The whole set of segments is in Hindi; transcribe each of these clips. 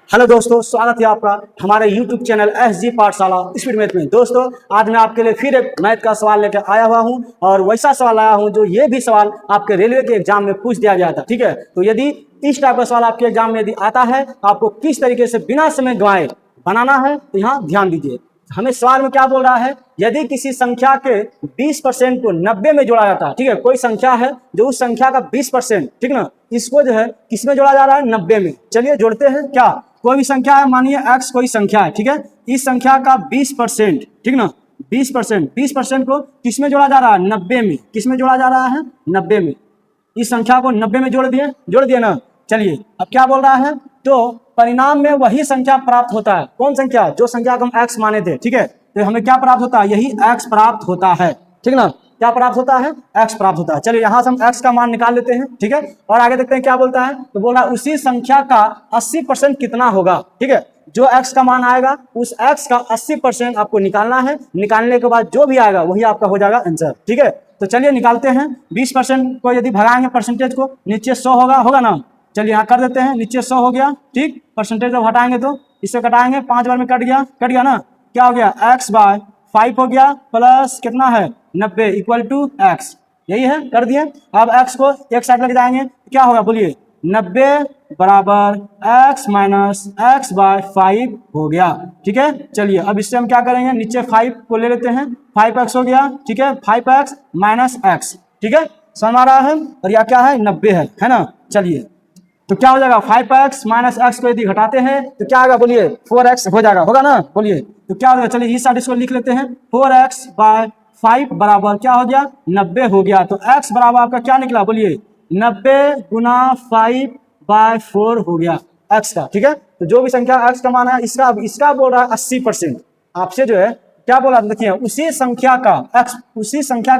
हेलो दोस्तों, स्वागत है आपका हमारे YouTube चैनल SG पाठशाला स्पीड मैथ में। दोस्तों, आज मैं आपके लिए फिर एक मैथ का सवाल लेकर आया हुआ हूं और वैसा सवाल आया हूं जो ये भी सवाल आपके रेलवे के एग्जाम में पूछ दिया गया था। ठीक है, तो यदि इस टाइप का सवाल आपके एग्जाम में यदि आता है तो आपको किस तरीके से बिना समय गंवाए बनाना है, तो यहाँ ध्यान दीजिए। हमें सवाल में क्या बोल रहा है, यदि किसी संख्या के 20% को 90 में जोड़ा जाता है। ठीक है, कोई संख्या है जो उस संख्या का 20%, ठीक ना, इसको जो है किस में जोड़ा जा रहा है, 90 में। चलिए जोड़ते हैं। क्या कोई भी संख्या है, मानिए x कोई संख्या है, ठीक है, इस संख्या का 20%, ठीक ना, 20% को किस में जोड़ा जा रहा है, 90 में। किस में जोड़ा जा रहा है, 90 में। इस संख्या को 90 में जोड़ दिए ना। चलिए अब क्या बोल रहा है, तो परिणाम में वही संख्या प्राप्त होता है। कौन संख्या, जो संख्या को हम x माने थे। ठीक है, तो हमें क्या प्राप्त होता है, यही x प्राप्त होता है। ठीक ना, क्या प्राप्त होता है, x प्राप्त होता है। चलिए यहाँ से हम x का मान निकाल लेते हैं। ठीक है, और आगे देखते हैं क्या बोलता है। तो बोल रहा है उसी संख्या का 80% कितना होगा। ठीक है, जो x का मान आएगा उस x का 80% आपको निकालना है। निकालने के बाद जो भी आएगा वही आपका हो जाएगा आंसर। ठीक है, तो चलिए निकालते हैं। 20% को यदि भगाएंगे परसेंटेज को, नीचे 100 होगा ना। चलिए यहाँ कर देते हैं, नीचे 100 हो गया। ठीक, परसेंटेज जब हटाएंगे तो इससे कटाएंगे, 5 बार में कट गया ना। क्या हो गया, x/5 हो गया, प्लस कितना है 90 इक्वल टू x। यही है, कर दिए। अब x को एक साइड लेके जाएंगे, क्या होगा बोलिए, 90 बराबर x माइनस x/5 हो गया। ठीक है, चलिए अब इससे हम क्या करेंगे, नीचे 5 को ले लेते हैं, 5x हो गया। ठीक है, 5x माइनस x। ठीक है, समझ आ रहा है, और यह क्या है, 90 है ना। चलिए तो क्या हो जाएगा, 5x माइनस x को यदि घटाते हैं तो क्या आएगा बोलिए, 4x हो जाएगा, होगा ना। बोलिए तो क्या होगा, चलिए इस साइड इसको लिख लेते हैं। 4x/5 बराबर क्या हो गया, 90 हो गया। तो x बराबर आपका क्या निकला बोलिए, 90 गुना 5/4 हो गया x का। ठीक है, तो जो भी संख्या x का मान है, इसका बोल रहा है 80%। आपसे जो है क्या बोला, देखिए उसी संख्या का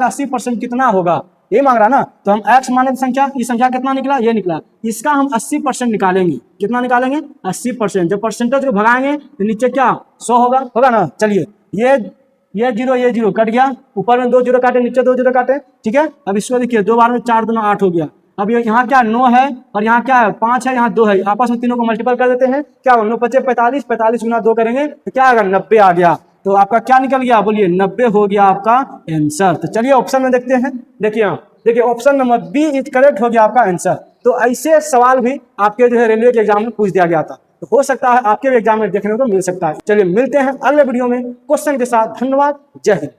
80% कितना होगा, ये मांग रहा ना। तो हम x माने संख्या, ये संख्या कितना निकला, ये निकला। इसका हम 80% निकालेंगे। कितना निकालेंगे, 80%। जब परसेंटेज को भगाएंगे तो नीचे क्या 100 होगा ना। चलिए ये जीरो कट गया, ऊपर में 2 जीरो काटे, नीचे 2 जीरो काटे। ठीक है, अब इसको देखिए, 2 बार में 4 दूना 8 हो गया। अब यहाँ क्या 9 है और यहाँ क्या है 5 है, यहाँ 2 है, आपस में तीनों को मल्टीपल कर देते हैं। क्या 9 × 5 = 45 गुना 2 करेंगे तो क्या आएगा, 90 आ गया। तो आपका क्या निकल गया बोलिए, 90 हो गया आपका आंसर। तो चलिए ऑप्शन में देखते हैं। देखिए option number B is correct हो गया आपका आंसर। तो ऐसे सवाल भी आपके जो है रेलवे के एग्जाम में पूछ दिया गया था, तो हो सकता है आपके भी एग्जाम में देखने को मिल सकता है। चलिए मिलते हैं अगले वीडियो में क्वेश्चन के साथ। धन्यवाद, जय हिंद।